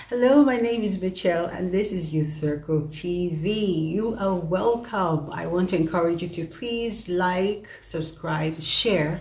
Hello, my name is Michelle, and this is Youth Circle TV. You are welcome. I want to encourage you to please like, subscribe, share,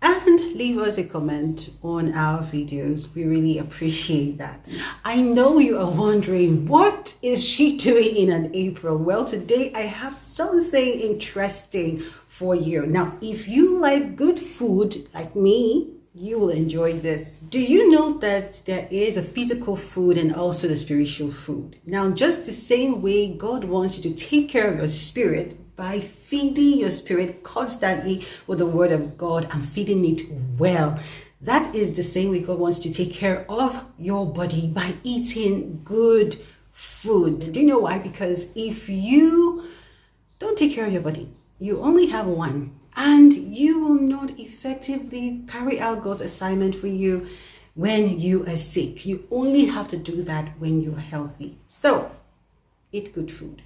and leave us a comment on our videos. We really appreciate that. I know you are wondering, what is she doing in an April? Well, today I have something interesting for you. Now, if you like good food like me, you will enjoy this. Do you know that there is a physical food and also the spiritual food? Now, just the same way God wants you to take care of your spirit by feeding your spirit constantly with the word of God and feeding it well. That is the same way God wants you to take care of your body by eating good food. Do you know why? Because if you don't take care of your body, you only have one, and you will not effectively carry out God's assignment for you when you are sick. You only have to do that when you are healthy. So, eat good food.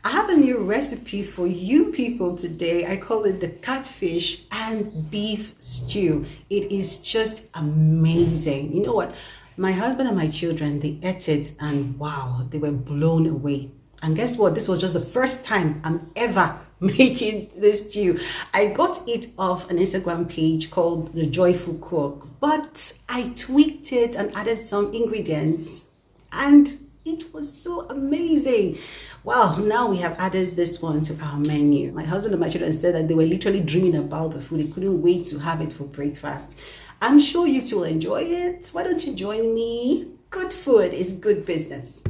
I have a new recipe for you people today. I call it the catfish and beef stew. It is just amazing. You know what? My husband and my children, they ate it and wow, they were blown away. And guess what? This was just the first time I'm ever making this stew. I got it off an Instagram page called The Joyful Cook, but I tweaked it and added some ingredients and it was so amazing. Wow, now we have added this one to our menu. My husband and my children said that they were literally dreaming about the food. They couldn't wait to have it for breakfast. I'm sure you two will enjoy it. Why don't you join me? Good food is good business.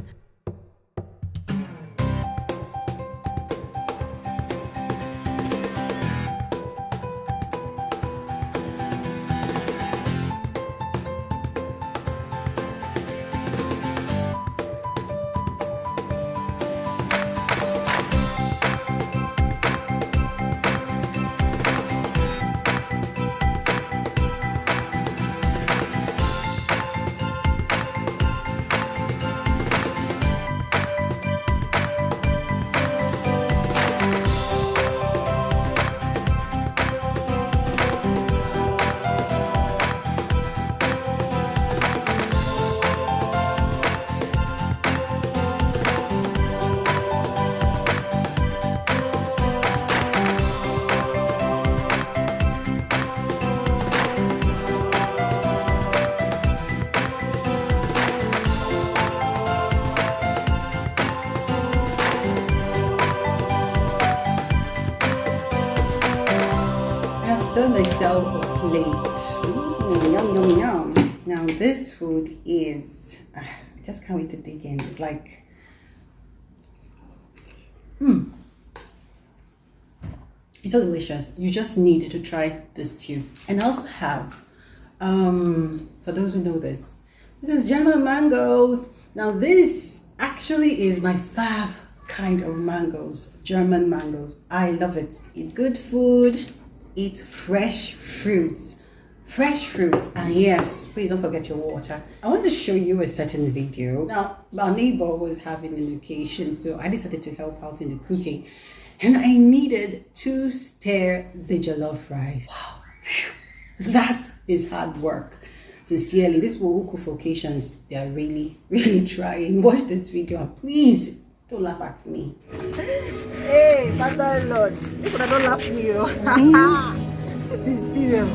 Serve myself a plate. Yum, yum, yum. Now this food is, I just can't wait to dig in. It's like, it's so delicious. You just need to try this stew. And I also have, for those who know this is German mangoes. Now this actually is my fave kind of mangoes, German mangoes. I love it. Eat good food. Eat fresh fruits, and yes, please don't forget your water. I want to show you a certain video. Now, our neighbor was having an occasion, so I decided to help out in the cooking, and I needed to stir the jollof rice. Wow, that is hard work. Sincerely, this Wohuku for occasions, they are really trying. Watch this video and please don't laugh at me. Hey, Father Lord, if I don't laugh at you, this is serious.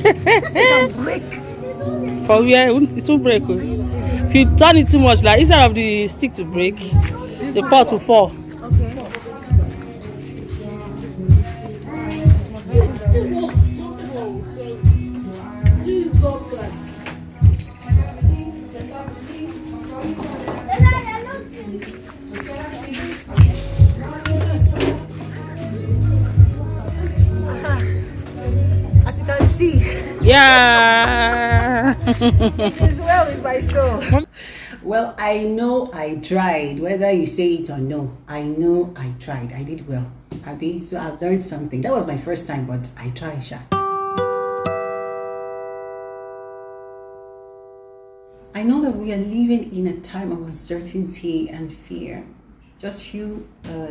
This thing can break. For where it will break. If you turn it too much, like instead of the stick to break, the pot will fall. Okay. As you can see, Yeah. it is well with my soul. Well, I know I tried, whether you say it or no. I know I tried. I did well, Abby. So I've learned something. That was my first time, but I tried, Sha. I know that we are living in a time of uncertainty and fear. Just a few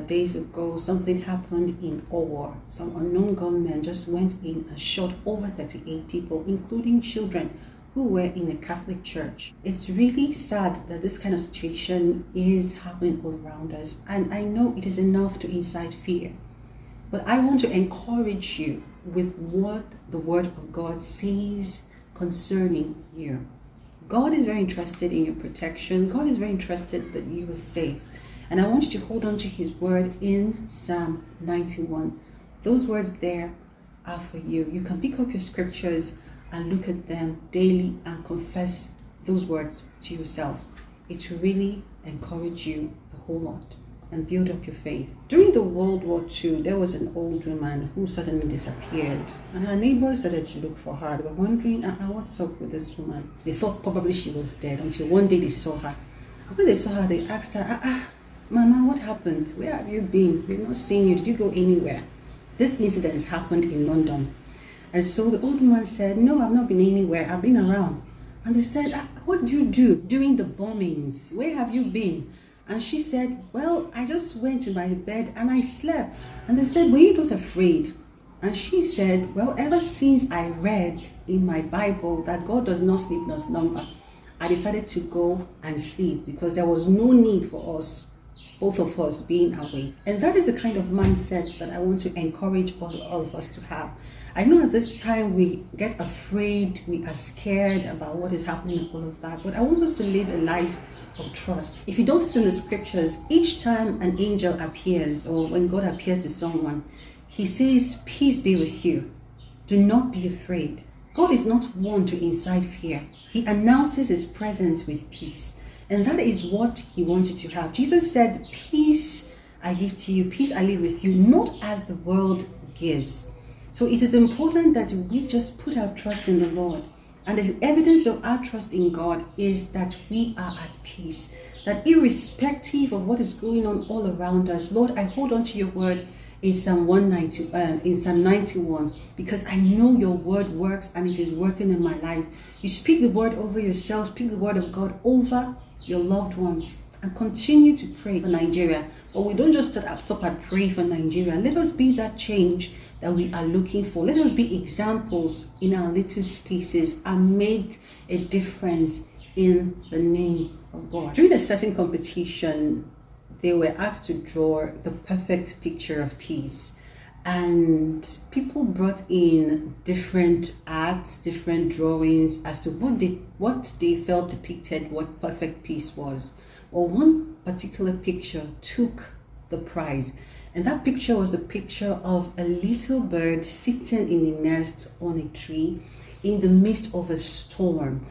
days ago, something happened in Owo. Some unknown gunmen just went in and shot over 38 people, including children who were in a Catholic church. It's really sad that this kind of situation is happening all around us, and I know it is enough to incite fear. But I want to encourage you with what the Word of God says concerning you. God is very interested in your protection. God is very interested that you are safe. And I want you to hold on to His Word in Psalm 91. Those words there are for you. You can pick up your scriptures and look at them daily and confess those words to yourself. It will really encourage you a whole lot and build up your faith. During the World War II, there was an old woman who suddenly disappeared, and her neighbors started to look for her. They were wondering, what's up with this woman? They thought probably she was dead until one day they saw her. And when they saw her, they asked her, Mama, what happened? Where have you been? We've not seen you. Did you go anywhere? This incident has happened in London. And so the old woman said, no, I've not been anywhere. I've been around. And they said, what did you do during the bombings? Where have you been? And she said, well, I just went to my bed and I slept. And they said, were you not afraid? And she said, well, ever since I read in my Bible that God does not sleep nor slumber, I decided to go and sleep because there was no need for us, both of us, being awake. And that is the kind of mindset that I want to encourage all of us to have. I know at this time we get afraid, we are scared about what is happening and all of that, but I want us to live a life of trust. If you notice in the scriptures, each time an angel appears or when God appears to someone, He says, peace be with you. Do not be afraid. God is not one to incite fear. He announces His presence with peace. And that is what He wanted to have. Jesus said, peace I give to you, peace I leave with you, not as the world gives. So it is important that we just put our trust in the Lord. And the evidence of our trust in God is that we are at peace. That irrespective of what is going on all around us, Lord, I hold on to your word in Psalm 91, because I know your word works and it is working in my life. You speak the word over yourself, speak the word of God over your loved ones, and continue to pray for Nigeria. But we don't just stop at pray for Nigeria. Let us be that change that we are looking for. Let us be examples in our little spaces and make a difference in the name of God. During a certain competition, they were asked to draw the perfect picture of peace. And people brought in different arts, different drawings as to what they felt depicted what perfect peace was. Well, one particular picture took the prize. And that picture was the picture of a little bird sitting in a nest on a tree in the midst of a storm.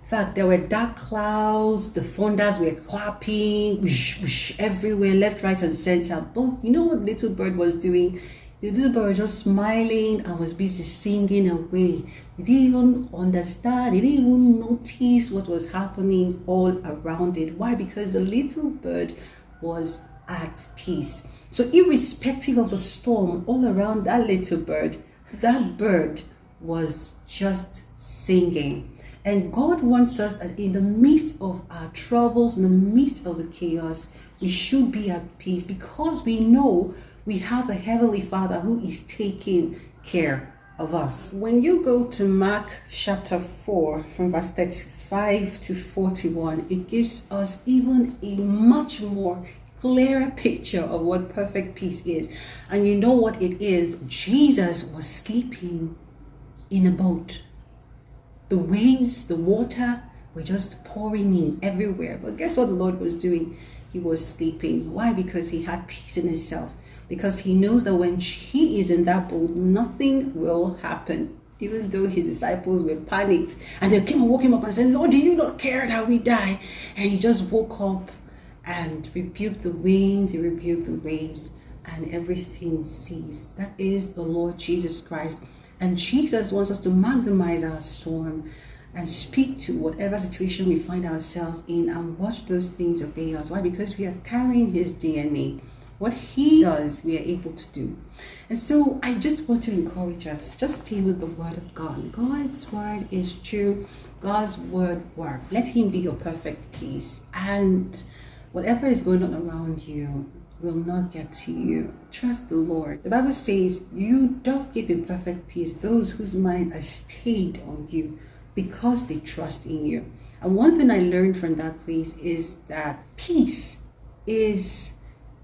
In fact, there were dark clouds, the thunders were clapping, whoosh, whoosh, everywhere, left, right, and center. But you know what the little bird was doing? The little bird was just smiling and was busy singing away. He didn't even understand, he didn't even notice what was happening all around it. Why? Because the little bird was at peace. So irrespective of the storm all around that little bird, that bird was just singing. And God wants us that in the midst of our troubles, in the midst of the chaos, we should be at peace because we know we have a Heavenly Father who is taking care of us. When you go to Mark chapter 4 from verse 35 to 41, it gives us even a much more clearer picture of what perfect peace is. And you know what it is? Jesus was sleeping in a boat. The waves, the water were just pouring in everywhere. But guess what the Lord was doing? He was sleeping. Why? Because he had peace in himself. Because he knows that when he is in that boat, nothing will happen. Even though his disciples were panicked. And they came and woke him up and said, Lord, do you not care that we die? And he just woke up and rebuked the winds, he rebuked the waves, and everything ceased. That is the Lord Jesus Christ. And Jesus wants us to maximize our storm and speak to whatever situation we find ourselves in and watch those things obey us. Why? Because we are carrying his DNA. What he does, we are able to do. And so I just want to encourage us, just stay with the word of God. God's word is true. God's word works. Let him be your perfect peace. And Whatever is going on around you will not get to you. Trust the Lord. The Bible says, you doth keep in perfect peace those whose mind are stayed on you because they trust in you. And one thing I learned from that place is that peace is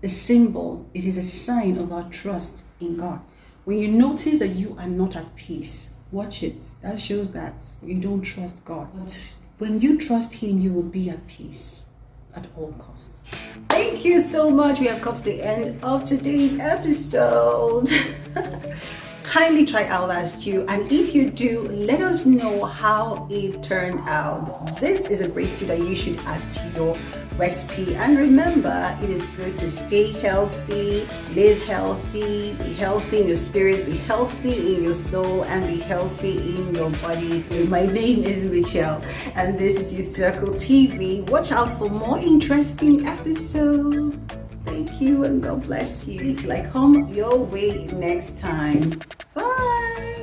a symbol, it is a sign of our trust in God. When you notice that you are not at peace, watch it. That shows that you don't trust God. But when you trust Him, you will be at peace at all costs. Thank you so much. We have come to the end of today's episode. Kindly try out that stew, and if you do, let us know how it turned out. This is a great stew that you should add to your recipe. And remember, it is good to stay healthy, live healthy, be healthy in your spirit, be healthy in your soul, and be healthy in your body. My name is Michelle, and this is Youth Circle TV. Watch out for more interesting episodes. Thank you, and God bless you till I come your way next time. Bye.